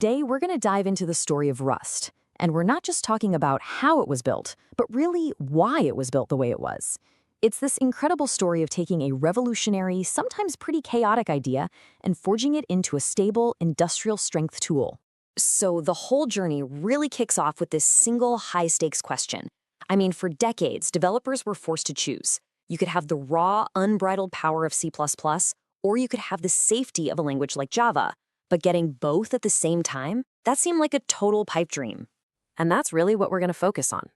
Today, we're going to dive into the story of Rust. And we're not just talking about how it was built, but really why it was built the way it was. It's this incredible story of taking a revolutionary, sometimes pretty chaotic idea and forging it into a stable, industrial-strength tool. So the whole journey really kicks off with this single high-stakes question. I mean, for decades, developers were forced to choose. You could have the raw, unbridled power of C++, or you could have the safety of a language like Java. But getting both at the same time, that seemed like a total pipe dream. And that's really what we're going to focus on.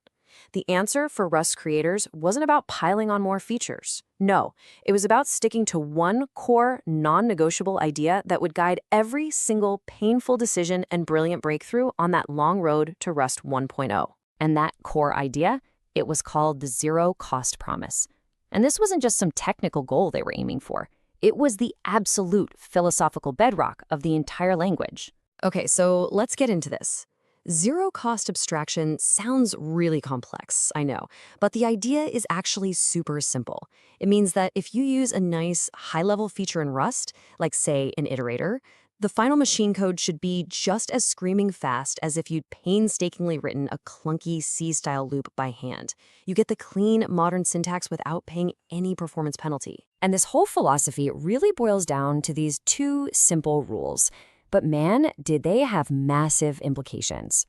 The answer for Rust creators wasn't about piling on more features. No, it was about sticking to one core, non-negotiable idea that would guide every single painful decision and brilliant breakthrough on that long road to Rust 1.0. And that core idea, it was called the zero-cost promise. And this wasn't just some technical goal they were aiming for. It was the absolute philosophical bedrock of the entire language. Okay, so let's get into this. Zero-cost abstraction sounds really complex, I know, but the idea is actually super simple. It means that if you use a nice high-level feature in Rust, like say an iterator, the final machine code should be just as screaming fast as if you'd painstakingly written a clunky C-style loop by hand. You get the clean, modern syntax without paying any performance penalty. And this whole philosophy really boils down to these two simple rules. But man, did they have massive implications.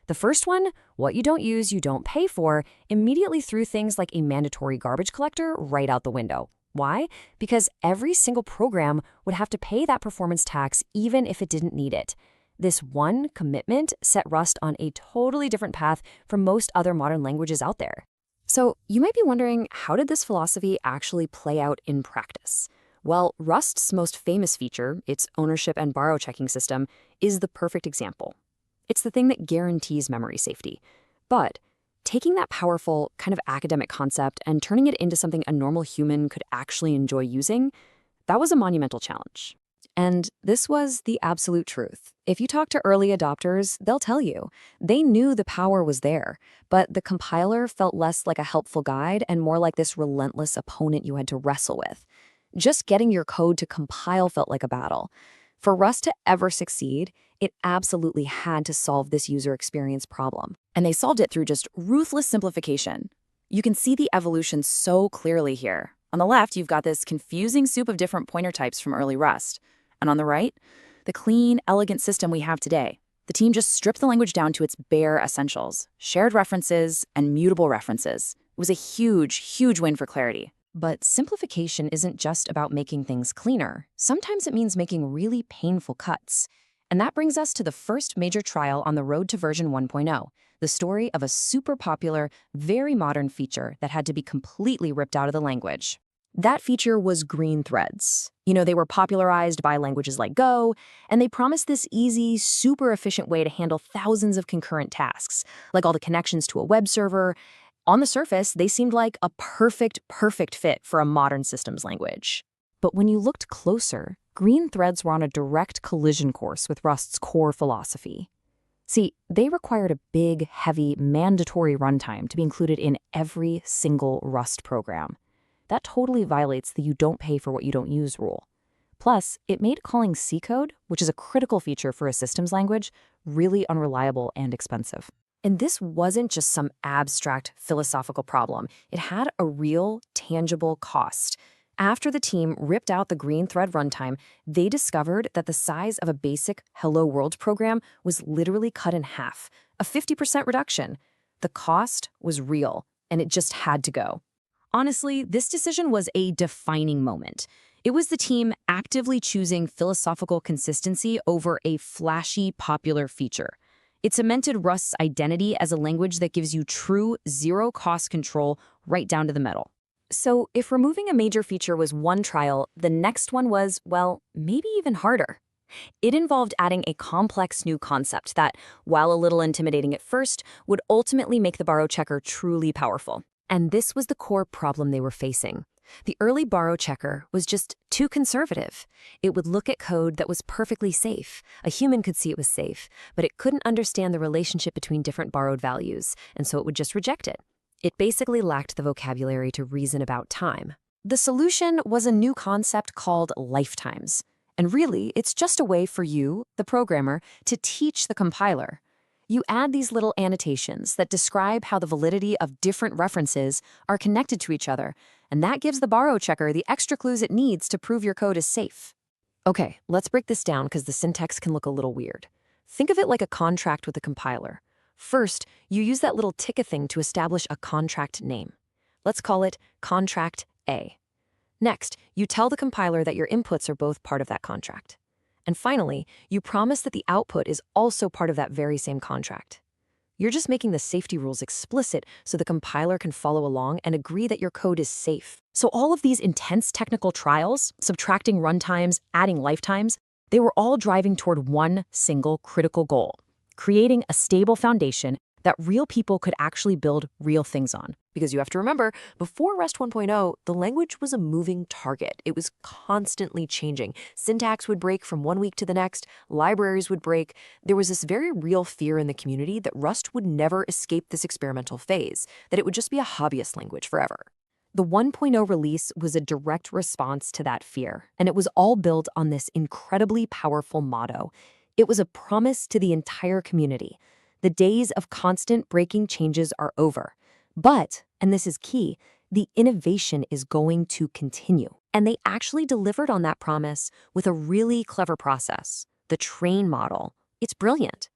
The first one, what you don't use, you don't pay for, immediately threw things like a mandatory garbage collector right out the window. Why? Because every single program would have to pay that performance tax even if it didn't need it. This one commitment set Rust on a totally different path from most other modern languages out there. So you might be wondering, how did this philosophy actually play out in practice? Well, Rust's most famous feature, its ownership and borrow checking system, is the perfect example. It's the thing that guarantees memory safety. But taking that powerful, kind of academic concept and turning it into something a normal human could actually enjoy using, that was a monumental challenge. And this was the absolute truth. If you talk to early adopters, they'll tell you. They knew the power was there, but the compiler felt less like a helpful guide and more like this relentless opponent you had to wrestle with. Just getting your code to compile felt like a battle. For Rust to ever succeed, it absolutely had to solve this user experience problem. And they solved it through just ruthless simplification. You can see the evolution so clearly here. On the left, you've got this confusing soup of different pointer types from early Rust. And on the right, the clean, elegant system we have today. The team just stripped the language down to its bare essentials, shared references, and mutable references. It was a huge, huge win for clarity. But simplification isn't just about making things cleaner. Sometimes it means making really painful cuts. And that brings us to the first major trial on the road to version 1.0, the story of a super popular, very modern feature that had to be completely ripped out of the language. That feature was green threads. You know, they were popularized by languages like Go, and they promised this easy, super efficient way to handle thousands of concurrent tasks, like all the connections to a web server. On the surface, they seemed like a perfect fit for a modern systems language. But when you looked closer, green threads were on a direct collision course with Rust's core philosophy. See, they required a big, heavy, mandatory runtime to be included in every single Rust program. That totally violates the you don't pay for what you don't use rule. Plus, it made calling C code, which is a critical feature for a systems language, really unreliable and expensive. And this wasn't just some abstract philosophical problem. It had a real, tangible cost. After the team ripped out the green thread runtime, they discovered that the size of a basic Hello World program was literally cut in half, a 50% reduction. The cost was real, and it just had to go. Honestly, this decision was a defining moment. It was the team actively choosing philosophical consistency over a flashy, popular feature. It cemented Rust's identity as a language that gives you true zero-cost control right down to the metal. So if removing a major feature was one trial, the next one was, well, maybe even harder. It involved adding a complex new concept that, while a little intimidating at first, would ultimately make the borrow checker truly powerful. And this was the core problem they were facing. The early borrow checker was just too conservative. It would look at code that was perfectly safe. A human could see it was safe, but it couldn't understand the relationship between different borrowed values, and so it would just reject it. It basically lacked the vocabulary to reason about time. The solution was a new concept called lifetimes. And really, it's just a way for you, the programmer, to teach the compiler. You add these little annotations that describe how the validity of different references are connected to each other, and that gives the borrow checker the extra clues it needs to prove your code is safe. Okay, let's break this down because the syntax can look a little weird. Think of it like a contract with a compiler. First, you use that little ticket thing to establish a contract name. Let's call it Contract A. Next, you tell the compiler that your inputs are both part of that contract. And finally, you promise that the output is also part of that very same contract. You're just making the safety rules explicit so the compiler can follow along and agree that your code is safe. So all of these intense technical trials, subtracting runtimes, adding lifetimes, they were all driving toward one single critical goal: creating a stable foundation that real people could actually build real things on. Because you have to remember, before Rust 1.0, the language was a moving target. It was constantly changing. Syntax would break from one week to the next, libraries would break. There was this very real fear in the community that Rust would never escape this experimental phase, that it would just be a hobbyist language forever. The 1.0 release was a direct response to that fear, and it was all built on this incredibly powerful motto. It was a promise to the entire community. The days of constant breaking changes are over. But, and this is key, the innovation is going to continue. And they actually delivered on that promise with a really clever process, the train model. It's brilliant.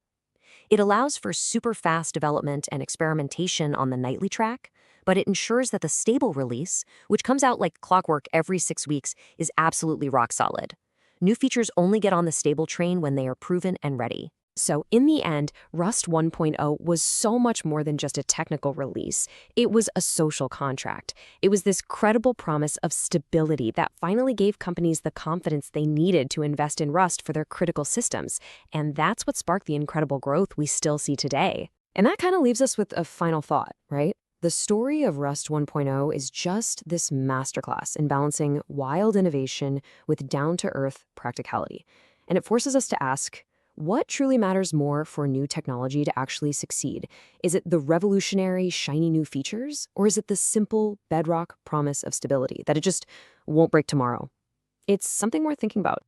It allows for super fast development and experimentation on the nightly track, but it ensures that the stable release, which comes out like clockwork every 6 weeks, is absolutely rock solid. New features only get on the stable train when they are proven and ready. So in the end, Rust 1.0 was so much more than just a technical release. It was a social contract. It was this credible promise of stability that finally gave companies the confidence they needed to invest in Rust for their critical systems. And that's what sparked the incredible growth we still see today. And that kind of leaves us with a final thought, right? The story of Rust 1.0 is just this masterclass in balancing wild innovation with down-to-earth practicality. And it forces us to ask, what truly matters more for new technology to actually succeed? Is it the revolutionary, shiny new features? Or is it the simple, bedrock promise of stability that it just won't break tomorrow? It's something worth thinking about.